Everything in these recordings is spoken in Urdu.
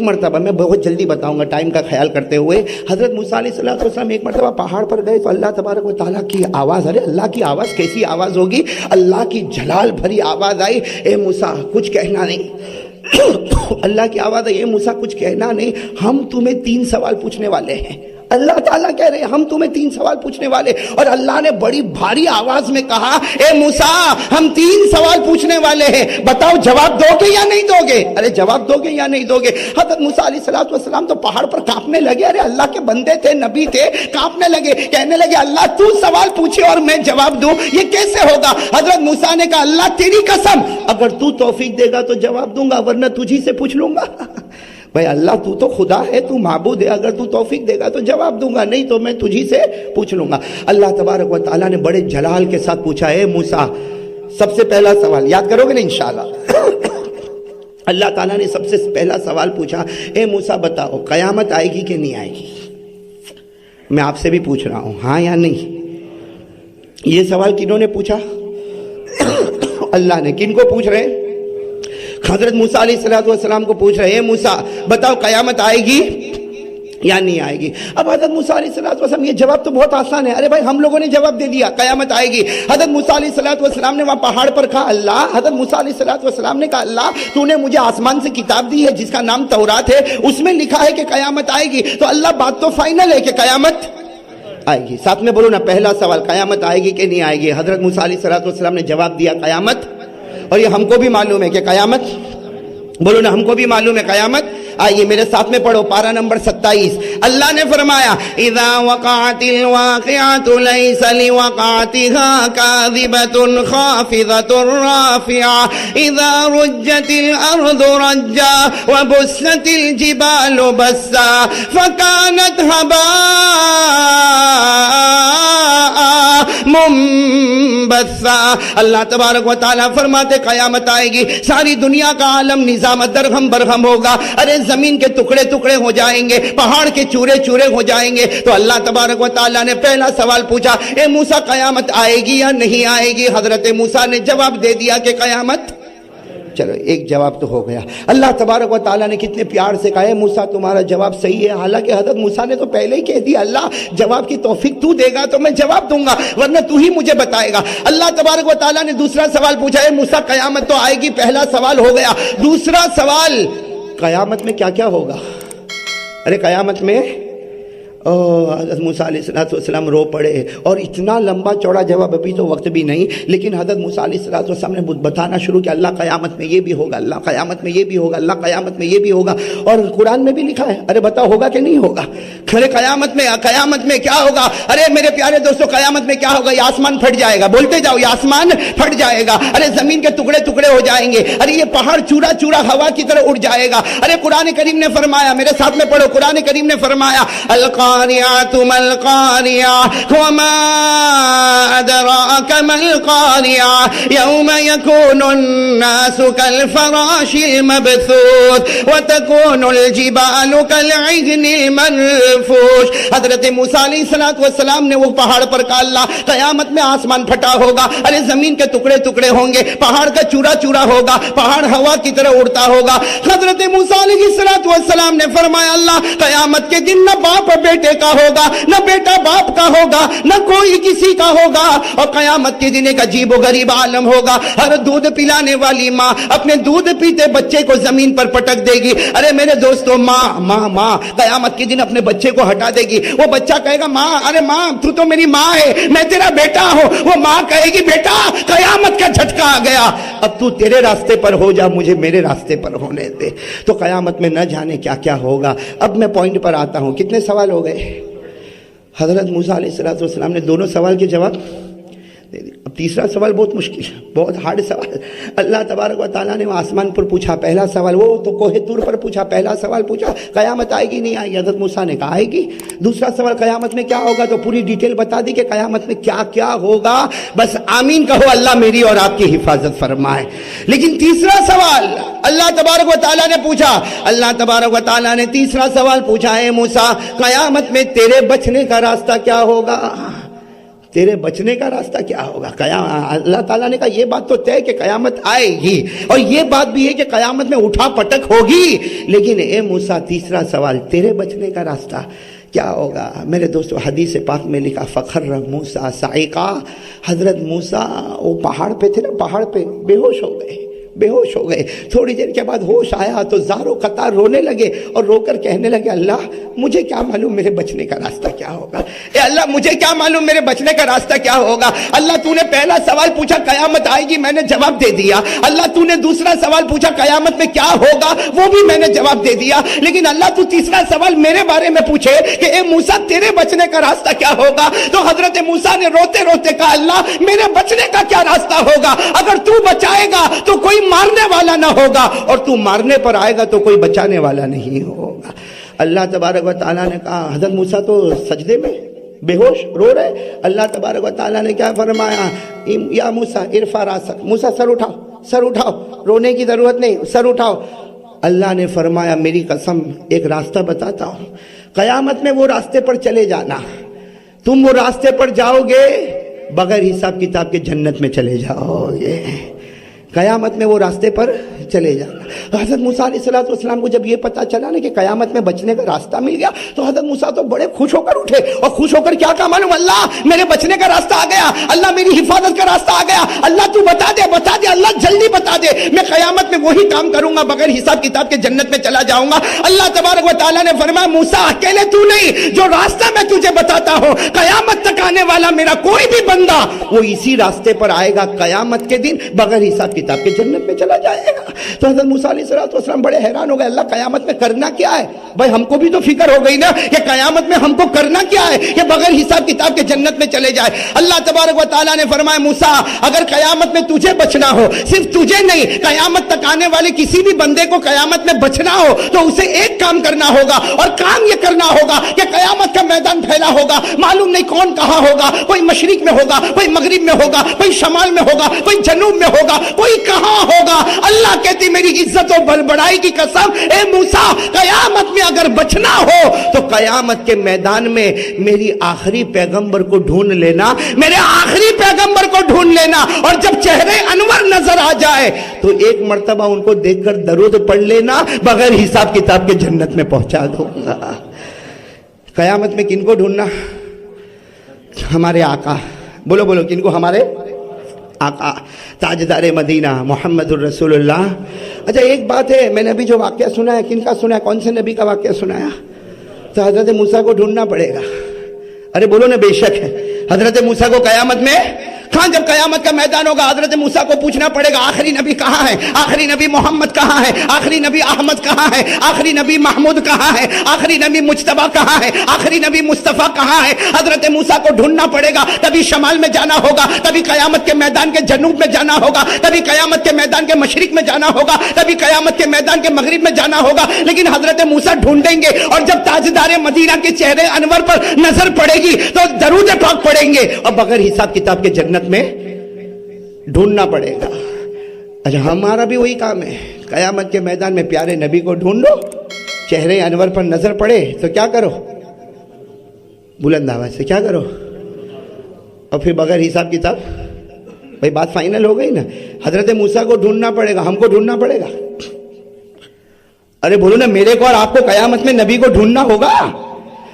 مرتبہ، میں بہت جلدی بتاؤں گا ٹائم کا خیال کرتے ہوئے، حضرت موسیٰ علیہ السلام ایک مرتبہ پہاڑ پر گئے تو اللہ تبارک و تعالیٰ کی آواز، ارے اللہ کی آواز کیسی آواز ہوگی، اللہ کی جلال بھری آواز آئی، اے موسیٰ کچھ کہنا نہیں۔ اللہ کی آواز ہے، اے موسیٰ کچھ کہنا نہیں، ہم تمہیں 3 سوال پوچھنے والے ہیں۔ اللہ تعالیٰ کہہ رہے ہیں ہم تمہیں 3 سوال پوچھنے والے، اور اللہ نے بڑی بھاری آواز میں کہا، اے موسیٰ ہم 3 سوال پوچھنے والے ہیں، بتاؤ جواب دو گے یا نہیں دو گے؟ ارے جواب دو گے یا نہیں دو گے؟ حضرت موسیٰ علیہ السلام تو پہاڑ پر کانپنے لگے، ارے اللہ کے بندے تھے، نبی تھے، کانپنے لگے، کہنے لگے اللہ تو سوال پوچھے اور میں جواب دوں، یہ کیسے ہوگا؟ حضرت موسیٰ نے کہا اللہ تیری قسم، اگر تو توفیق دے گا تو جواب دوں گا، ورنہ تجھی سے پوچھ لوں گا۔ بھائی اللہ تو تو خدا ہے، تو معبود ہے، اگر تو توفیق دے گا تو جواب دوں گا، نہیں تو میں تجھی سے پوچھ لوں گا۔ اللہ تبارک و تعالیٰ نے بڑے جلال کے ساتھ پوچھا، اے موسیٰ سب سے پہلا سوال یاد کرو گے نا انشاءاللہ؟ اللہ تعالیٰ نے سب سے پہلا سوال پوچھا، اے موسیٰ بتاؤ قیامت آئے گی کہ نہیں آئے گی؟ میں آپ سے بھی پوچھ رہا ہوں، ہاں یا نہیں؟ یہ سوال کنہوں نے پوچھا؟ اللہ نے۔ کن کو پوچھ رہے؟ حضرت موسیٰ علیہ السلام کو پوچھ رہے ہیں، اے موسیٰ بتاؤ قیامت آئے گی یا نہیں آئے گی؟ اب حضرت موسیٰ علیہ السلام، یہ جواب تو بہت آسان ہے، ارے بھائی ہم لوگوں نے جواب دے دیا قیامت آئے گی۔ حضرت موسیٰ علیہ السلام نے وہاں پہاڑ پر کہا، اللہ، حضرت موسیٰ علیہ السلام نے کہا اللہ تو نے مجھے آسمان سے کتاب دی ہے جس کا نام تورات ہے، اس میں لکھا ہے کہ قیامت آئے گی، تو اللہ بات تو فائنل ہے کہ قیامت آئے گی۔ ساتھ میں بولو نا، پہلا سوال قیامت آئے گی کہ نہیں آئے گی؟ حضرت موسیٰ علیہ السلام نے جواب دیا قیامت، اور یہ ہم کو بھی معلوم ہے کہ قیامت، بولو نا ہم کو بھی معلوم ہے قیامت آئیے میرے ساتھ میں پڑھو پارہ نمبر 27۔ اللہ نے فرمایا اذا وقعت الواقعۃ لیس لوقعتها كاذبۃ خافضۃ رافعۃ اذا رجت الارض رجا وبست الجبال بسا فكانت هباء منبثا۔ اللہ تبارک و تعالیٰ فرماتے قیامت آئے گی، ساری دنیا کا عالم نظام درہم برہم ہوگا، ارے زمین کے ٹکڑے ٹکڑے ہو جائیں گے، پہاڑ کے چورے چورے ہو جائیں گے۔ تو اللہ تبارک و تعالیٰ نے پہلا سوال پوچھا، اے موسیٰ قیامت آئے گی یا نہیں آئے گی؟ حضرت موسیٰ نے جواب دے دیا کہ قیامت، چلو ایک جواب تو ہو گیا۔ اللہ تبارک و تعالیٰ نے کتنے پیار سے کہا، اے موسیٰ تمہارا جواب صحیح ہے، حالانکہ حضرت موسیٰ نے تو پہلے ہی کہہ دیا اللہ جواب کی توفیق تو دے گا تو میں جواب دوں گا، ورنہ تو ہی مجھے بتائے گا۔ اللہ تبارک و تعالیٰ نے دوسرا سوال پوچھا، اے موسیٰ قیامت تو آئے گی، پہلا سوال ہو گیا۔ دوسرا سوال قیامت میں کیا کیا ہوگا؟ ارے قیامت میں حضرت موسیٰ علیہ السلام رو پڑے، اور اتنا لمبا چوڑا جواب ابھی تو وقت بھی نہیں، لیکن حضرت موسیٰ علیہ السلام نے بتانا شروع کیا، اللہ قیامت میں یہ بھی ہوگا، اللہ قیامت میں یہ بھی ہوگا، اللہ قیامت میں یہ بھی ہوگا، اور قرآن میں بھی لکھا ہے، ارے بتاؤ ہوگا کہ نہیں ہوگا؟ ارے قیامت میں کیا ہوگا؟ ارے میرے پیارے دوستو قیامت میں کیا ہوگا؟ یہ آسمان پھٹ جائے گا، بولتے جاؤ، یہ آسمان پھٹ جائے گا، ارے زمین کے ٹکڑے ٹکڑے ہو جائیں گے، ارے یہ پہاڑ چورا چورا ہوا کی طرح اڑ جائے گا۔ ارے قرآن کریم نے فرمایا، میرے ساتھ میں پڑھو، قرآن کریم نے فرمایا القاریات ما القاریہ وما ادراک ما القاریہ یوم یکون الناس کالفراش المبثوث وتکون الجبال کالعجن المنفوش۔ حضرت موسیٰ علیہ السلام نے وہ پہاڑ پر کہا اللہ قیامت میں آسمان پھٹا ہوگا، ارے زمین کے ٹکڑے ٹکڑے ہوں گے، پہاڑ کا چورا چورا ہوگا، پہاڑ ہوا کی طرح اڑتا ہوگا۔ حضرت موسیٰ علیہ السلام نے فرمایا اللہ قیامت کے دن نہ باپ بیٹے کا ہوگا، نہ بیٹا باپ کا ہوگا، نہ کوئی کسی کا ہوگا، اور قیامت کے دن ایک عجیب و غریب عالم ہوگا۔ ہر دودھ پلانے والی ماں اپنے دودھ پیتے بچے کو زمین پر پٹک دے گی۔ ارے میرے دوستو ماں قیامت کے دن اپنے بچے کو ہٹا دے گی، وہ بچہ کہے گا ماں، ارے ماں تو میری ماں ہے، میں تیرا بیٹا ہوں۔ وہ ماں کہے گی بیٹا قیامت کا جھٹکا آ گیا، اب تو تیرے راستے پر ہو جا، مجھے میرے راستے پر ہونے دے۔ تو قیامت میں نہ جانے کیا کیا ہوگا۔ اب میں پوائنٹ پر آتا ہوں، کتنے سوال ہو گئے؟ حضرت موسیٰ علیہ السلام نے دونوں سوال کے جواب دے دی۔ اب تیسرا سوال بہت مشکل، بہت ہارڈ سوال۔ اللہ تبارک و تعالیٰ نے آسمان پر پوچھا پہلا سوال، وہ تو کوہ طور پر پوچھا پہلا سوال پوچھا قیامت آئے گی نہیں آئے گی؟ حضرت موسیٰ نے کہا آئے گی۔ دوسرا سوال قیامت میں کیا ہوگا، تو پوری ڈیٹیل بتا دی کہ قیامت میں کیا کیا ہوگا، بس آمین کہو، اللہ میری اور آپ کی حفاظت فرمائے۔ لیکن تیسرا سوال اللہ تبارک و تعالیٰ نے پوچھا، اللہ تبارک و تعالیٰ نے تیسرا سوال پوچھا، اے موسیٰ قیامت میں تیرے بچنے کا راستہ کیا ہوگا؟ تیرے بچنے کا راستہ کیا ہوگا؟ اللہ تعالیٰ نے کہا یہ بات تو طے کہ قیامت آئے گی، اور یہ بات بھی ہے کہ قیامت میں اٹھا پٹک ہوگی، لیکن اے موسیٰ تیسرا سوال، تیرے بچنے کا راستہ کیا ہوگا؟ میرے دوستو حدیث پاک میں لکھا فخر موسیٰ صعقا، حضرت موسیٰ وہ پہاڑ پہ تھے نا، پہاڑ پہ بے ہوش ہو گئے۔ تھوڑی دیر کے بعد ہوش آیا تو زاروں قطار رونے لگے، اور رو کر کہنے لگے اللہ مجھے کیا معلوم میرے بچنے کا راستہ کیا ہوگا، اے اللہ مجھے کیا معلوم میرے بچنے کا راستہ کیا ہوگا۔ اللہ تو نے پہلا سوال پوچھا قیامت آئے گی، میں نے جواب دے دیا۔ اللہ تو نے دوسرا سوال پوچھا قیامت میں کیا ہوگا، وہ بھی میں نے جواب دے دیا۔ لیکن اللہ تو تیسرا سوال میرے بارے میں پوچھے کہ اے موسیٰ تیرے بچنے کا راستہ کیا ہوگا، تو حضرت موسیٰ نے روتے روتے کہا اللہ میرے بچنے کا کیا راستہ ہوگا؟ اگر تو بچائے گا تو کوئی مارنے والا نہ ہوگا، اور تو مارنے پر آئے گا تو کوئی بچانے والا نہیں ہوگا۔ اللہ تبارک و تعالیٰ نے کہا، حضرت موسیٰ تو سجدے میں بے ہوش رو رہے، اللہ تبارک و تعالیٰ نے کیا فرمایا، یا موسیٰ ارفع راسک، موسیٰ سر اٹھاؤ، رونے کی ضرورت نہیں، سر اٹھاؤ۔ اللہ نے فرمایا میری قسم ایک راستہ بتاتا ہوں، قیامت میں وہ راستے پر چلے جانا، تم وہ راستے پر جاؤ گے بغیر حساب کتاب کے جنت میں چلے جاؤ گے، قیامت میں وہ راستے پر چلے جانا۔ حضرت موسیٰ علیہ السلام کو جب یہ پتا چلا نا کہ قیامت میں بچنے کا راستہ مل گیا تو حضرت موسیٰ تو بڑے خوش ہو کر اٹھے، اور خوش ہو کر کیا کہا معلوم، اللہ میرے بچنے کا راستہ آ گیا، اللہ میری حفاظت کا راستہ آ گیا، اللہ تو بتا دے اللہ جلدی بتا دے، میں قیامت میں وہی کام کروں گا بغیر حساب کتاب کے جنت میں چلا جاؤں گا۔ اللہ تبارک و تعالیٰ نے فرمایا موسیٰ اکیلے تو نہیں، جو راستہ میں تجھے بتاتا ہوں قیامت تک آنے والا میرا کوئی بھی بندہ وہ اسی راستے پر آئے گا، قیامت کے دن بغیر حساب کتاب کے جنت میں چلا جائے گا۔ تو حضرت موسیٰ علیہ السلام بڑے حیران ہو گئے، اللہ قیامت میں کرنا کیا ہے؟ بھائی ہم کو بھی تو فکر ہو گئی نا کہ قیامت میں ہم کو کرنا کیا ہے کہ بغیر حساب کتاب کے جنت میں چلے جائے۔ اللہ تبارک و تعالیٰ نے فرمایا موسیٰ اگر قیامت میں تجھے بچنا ہو، صرف تجھے نہیں قیامت تک آنے والے کسی بھی بندے کو قیامت میں بچنا ہو تو اسے ایک کام کرنا ہوگا، اور کام یہ کرنا ہوگا کہ قیامت کا میدان پھیلا ہوگا، معلوم نہیں کون کہاں ہوگا، کوئی مشرق میں ہوگا، کوئی مغرب میں ہوگا، کوئی شمال میں ہوگا، کوئی جنوب میں ہوگا، کوئی کہاں ہوگا۔ اللہ کہتی میری عزت و بڑائی کی قسم اے موسیٰ قیامت میں اگر بچنا ہو تو قیامت کے میدان میں میری آخری پیغمبر کو ڈھونڈ لینا، میرے آخری پیغمبر کو ڈھونڈ لینا، اور جب چہرے انور نظر آ جائے تو ایک مرتبہ ان کو دیکھ کر درود پڑھ لینا، بغیر حساب کتاب کے جنت میں پہنچا دوں گا۔ قیامت میں کن کو ڈھونڈنا؟ ہمارے آقا، بولو کن کو؟ ہمارے آقا تاجدار مدینہ محمد الرسول اللہ۔ اچھا ایک بات ہے، میں نے ابھی جو واقعہ سنا ہے کن کا سنا ہے؟ کون سے نبی کا واقعہ سنایا؟ تو حضرت موسیٰ کو ڈھونڈنا پڑے گا۔ ارے بولو نا، بے شک ہے حضرت موسیٰ کو قیامت میں جب قیامت کا میدان ہوگا حضرت موسیٰ کو پوچھنا پڑے گا آخری نبی کہاں ہے، آخری نبی محمد کہاں ہے، آخری نبی احمد کہاں ہے، آخری نبی محمود کہاں ہے، آخری نبی مجتبیٰ کہاں ہے، آخری نبی مصطفیٰ کہاں ہے۔ حضرت موسیٰ کو ڈھونڈنا پڑے گا، کبھی شمال میں جانا ہوگا، کبھی قیامت کے میدان کے جنوب میں جانا ہوگا، کبھی قیامت کے میدان کے مشرق میں جانا ہوگا، کبھی قیامت کے میدان کے مغرب میں جانا ہوگا، لیکن حضرت موسیٰ ڈھونڈیں گے، اور جب تاجدار مدینہ کے چہرے انور پر نظر پڑے گی تو درود پاک پڑھیں گے، اور بغیر حساب کتاب کے جنت میں ڈھونڈنا پڑے گا۔ اچھا ہمارا بھی وہی کام ہے، قیامت کے میدان میں پیارے نبی کو ڈھونڈو، چہرے انور پر نظر پڑے تو کیا کرو؟ بلند آواز سے کیا کرو؟ اور پھر بغیر حساب کتاب، بھائی بات فائنل ہو گئی نا۔ حضرت موسیٰ کو ڈھونڈنا پڑے گا، ہم کو ڈھونڈنا پڑے گا۔ ارے بولو نا، میرے کو اور آپ کو قیامت میں نبی کو ڈھونڈنا ہوگا،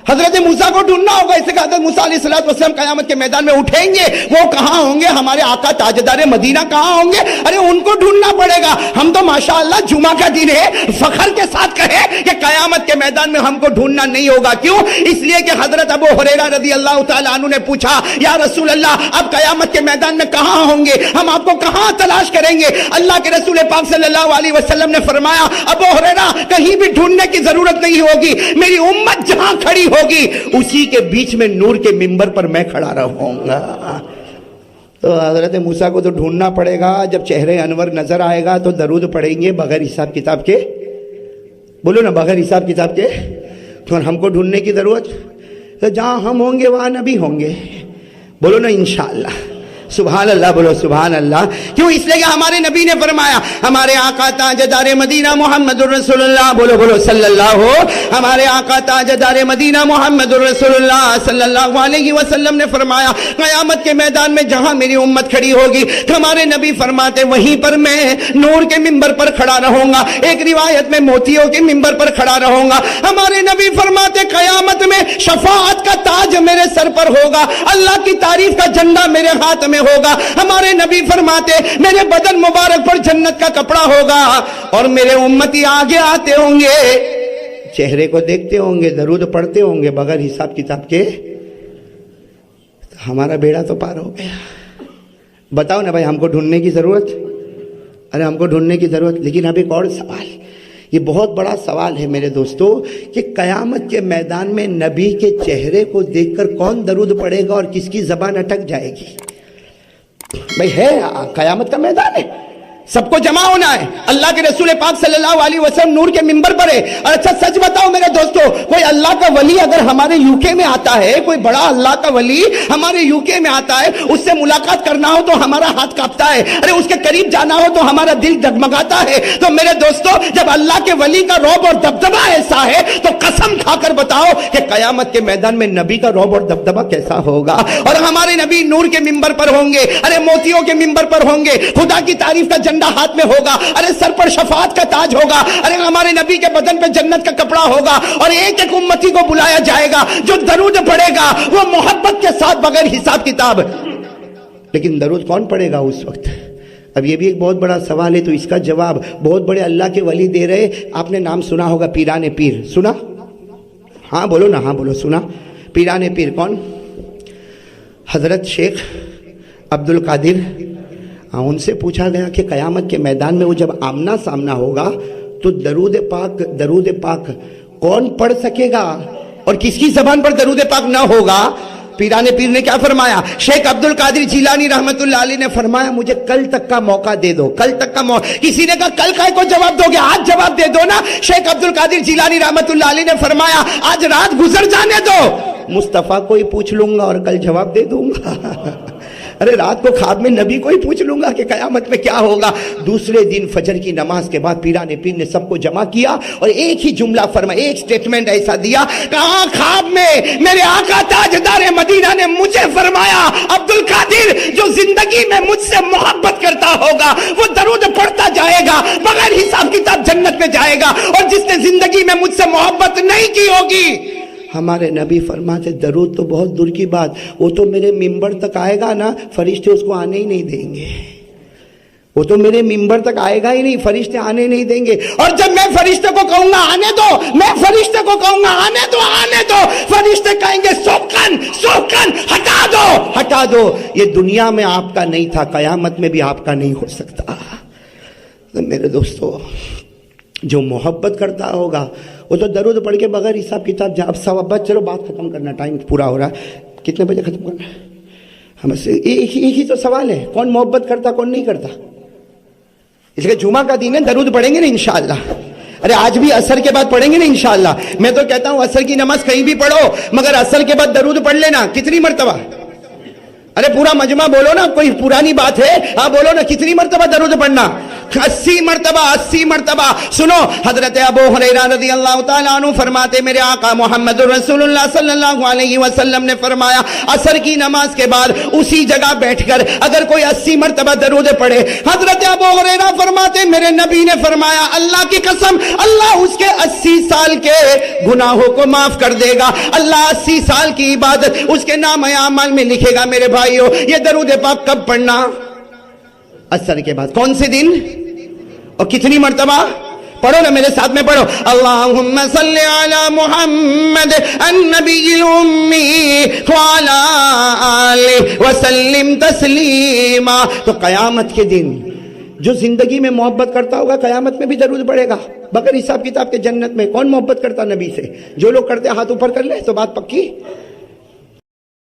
حضرت موسیٰ کو ڈھونڈنا ہوگا۔ اس لیے حضرت موسیٰ علیہ السلام قیامت کے میدان میں اٹھیں گے، وہ کہاں ہوں گے؟ ہمارے آقا تاجدار مدینہ کہاں ہوں گے؟ ارے ان کو ڈھونڈنا پڑے گا۔ ہم تو ماشاءاللہ جمعہ کا دن ہے، فخر کے ساتھ کہے کہ قیامت کے میدان میں ہم کو ڈھونڈنا نہیں ہوگا۔ کیوں؟ اس لیے کہ حضرت ابو ہریرہ رضی اللہ تعالیٰ عنہ نے پوچھا یا رسول اللہ اب قیامت کے میدان میں کہاں ہوں گے، ہم آپ کو کہاں تلاش کریں گے؟ اللہ کے رسول پاک صلی اللہ علیہ وسلم نے فرمایا ابو ہریرہ کہیں بھی ڈھونڈنے کی ضرورت نہیں ہوگی، میری امت جہاں کھڑی ہوگی اسی کے بیچ میں نور کے منبر پر میں کھڑا رہوں گا۔ تو حضرت موسیٰ کو تو ڈھونڈنا پڑے گا، جب چہرے انور نظر آئے گا تو درود پڑھیں گے بغیر حساب کتاب کے، بولو نا بغیر حساب کتاب کے۔ تو ہم کو ڈھونڈنے کی ضرورت، تو جہاں ہم ہوں گے وہاں نبی ہوں گے، بولو نا انشاءاللہ۔ سبحان اللہ بولو سبحان اللہ. کیوں؟ اس لیے کہ ہمارے نبی نے فرمایا, ہمارے آقا تاجدار مدینہ محمد الرسول اللہ, بولو بولو صلی اللہ ہو, ہمارے آقا تاجدار مدینہ محمد الرسول اللہ صلی اللہ علیہ وسلم نے فرمایا قیامت کے میدان میں جہاں میری امت کھڑی ہوگی, ہمارے نبی فرماتے وہیں پر میں نور کے منبر پر کھڑا رہوں گا, ایک روایت میں موتیوں کے منبر پر کھڑا رہوں گا. ہمارے نبی فرماتے قیامت میں شفاعت کا تاج میرے سر پر ہوگا, اللہ کی تعریف کا جھنڈا میرے ہاتھ میں ہوگا. ہمارے نبی فرماتے میرے بدن مبارک پر جنت کا کپڑا ہوگا, اور میرے امتی آگے آتے ہوں گے, چہرے کو دیکھتے ہوں گے, درود پڑھتے ہوں گے بغیر حساب کتاب کے. ہمارا بیڑا تو پار ہو گیا. بتاؤ نا بھائی, ہم کو ڈھونڈنے کی ضرورت, ارے ہم کو ڈھونڈنے کی ضرورت. لیکن اب ایک اور سوال, یہ بہت بڑا سوال ہے میرے دوستو, کہ قیامت کے میدان میں نبی کے چہرے کو دیکھ کر کون درود پڑے گا اور کس کی زبان اٹک جائے گی؟ بھئی ہے, قیامت کا میدان ہے, سب کو جمع ہونا ہے. اللہ کے رسول پاک صلی اللہ علیہ وسلم نور کے منبر پر ہے. اور اچھا سچ بتاؤ میرے دوستو, کوئی اللہ کا ولی اگر ہمارے UK میں آتا ہے, کوئی بڑا اللہ کا ولی ہمارے UK میں آتا ہے, اس سے ملاقات کرنا ہو تو ہمارا ہاتھ کانپتا ہے, ارے اس کے قریب جانا ہو تو ہمارا دل ڈگمگاتا ہے. تو میرے دوستو, جب اللہ کے ولی کا رعب اور دبدبہ ایسا ہے تو قسم کھا کر بتاؤ کہ قیامت کے میدان میں نبی کا رعب اور دبدبہ کیسا ہوگا. اور ہمارے نبی نور کے منبر پر ہوں گے, ارے موتیوں کے منبر پر ہوں گے, خدا کی تعریف کا جھنڈا ہاتھ میں ہوگا, ارے سر پر شفاعت کا تاج ہوگا, ارے ہمارے نبی کے بدن پہ جنت کا کپڑا ہوگا, اور ایک ایک امتی کو بلایا جائے گا, جو درود پڑے گا وہ محبت کے ساتھ بغیر حساب کتاب. لیکن درود کون پڑے گا اس وقت؟ اب یہ بھی ایک بہت بڑا سوال ہے, تو اس کا جواب بہت بڑے اللہ کے ولی دے رہے. آپ نے نام سنا ہوگا پیران پیر, سنا؟ ہاں بولو نا, ہاں بولو, سنا؟ پیران پیر کون؟ حضرت شیخ عبد القادر. ان سے پوچھا گیا کہ قیامت کے میدان میں وہ جب آمنا سامنا ہوگا تو درود پاک کون پڑھ سکے گا, اور کس کی زبان پر درود پاک نہ ہوگا؟ پیران پیر نے کیا فرمایا؟ شیخ عبد القادر جیلانی رحمت اللہ علیہ نے فرمایا مجھے کل تک کا موقع دے دو, کل تک کا موقع. کسی نے کہا کل کا کو جواب دو گے, آج جواب دے دو نا. شیخ عبد القادر جیلانی رحمت اللہ علیہ نے فرمایا آج رات گزر جانے دو, مصطفیٰ کو ہی پوچھ لوں گا اور کل جواب دے دوں گا. ارے رات کو خواب میں نبی کو ہی پوچھ لوں گا کہ قیامت میں کیا ہوگا. دوسرے دن فجر کی نماز کے بعد پیران پیر نے سب کو جمع کیا اور ایک ہی جملہ فرمایا, ایک سٹیٹمنٹ ایسا دیا, کہاں خواب میں میرے آقا تاجدار مدینہ نے مجھے فرمایا عبد القادر جو زندگی میں مجھ سے محبت کرتا ہوگا وہ درود پڑھتا جائے گا, بغیر حساب کتاب جنت میں جائے گا, اور جس نے زندگی میں مجھ سے محبت نہیں کی ہوگی. ہمارے نبی فرماتے درود تو بہت دور کی بات, وہ تو میرے منبر تک آئے گا نا, فرشتے اس کو آنے ہی نہیں دیں گے. وہ تو میرے منبر تک آئے گا ہی نہیں, فرشتے آنے نہیں دیں گے. اور جب میں فرشتے کو کہوں گا آنے دو, میں فرشتے کو کہوں گا آنے دو, آنے دو, فرشتے کہیں گے سوکن ہٹا دو. یہ دنیا میں آپ کا نہیں تھا, قیامت میں بھی آپ کا نہیں ہو سکتا. میرے دوستو, جو محبت کرتا ہوگا وہ تو درود پڑھ کے بغیر حساب کتاب جا. اب سواب, چلو بات ختم کرنا, ٹائم پورا ہو رہا ہے. کتنے بجے ختم کرنا ہے؟ ہم سے ایک ہی تو سوال ہے, کون محبت کرتا کون نہیں کرتا؟ اس لیے جمعہ کا دن ہے, درود پڑھیں گے نا انشاءاللہ. ارے آج بھی عصر کے بعد پڑھیں گے نا انشاءاللہ. میں تو کہتا ہوں عصر کی نماز کہیں بھی پڑھو, مگر عصر کے بعد درود پڑھ لینا. کتنی مرتبہ؟ ارے پورا مجمع بولو نا, کوئی پرانی بات ہے؟ ہاں بولو نا, کتنی مرتبہ درود پڑھنا؟ 80 مرتبہ. سنو, حضرت ابو ہریرہ رضی اللہ تعالیٰ عنہ فرماتے میرے آقا محمد رسول اللہ صلی اللہ علیہ وسلم نے فرمایا عصر کی نماز کے بعد اسی جگہ بیٹھ کر اگر کوئی 80 مرتبہ درود پڑھے, حضرت ابو ہریرہ فرماتے میرے نبی نے فرمایا اللہ کی قسم اللہ اس کے 80 سال کے گناہوں کو معاف کر دے گا. اللہ 80 سال کی عبادت اس کے نام اعمال میں لکھے گا. میرے بھائیو, یہ درود پاک کب پڑھنا؟ عصر کے بعد. کون سے دن اور کتنی مرتبہ؟ پڑھو نا میرے ساتھ میں, پڑھو اللہم صلی علی محمد النبی الامی وعلی آلہ وسلم تسلیما. تو قیامت کے دن جو زندگی میں محبت کرتا ہوگا قیامت میں بھی درود پڑھے گا بغیر حساب کتاب کے جنت میں. کون محبت کرتا نبی سے؟ جو لوگ کرتے ہاتھ اوپر کر لے تو بات پکی.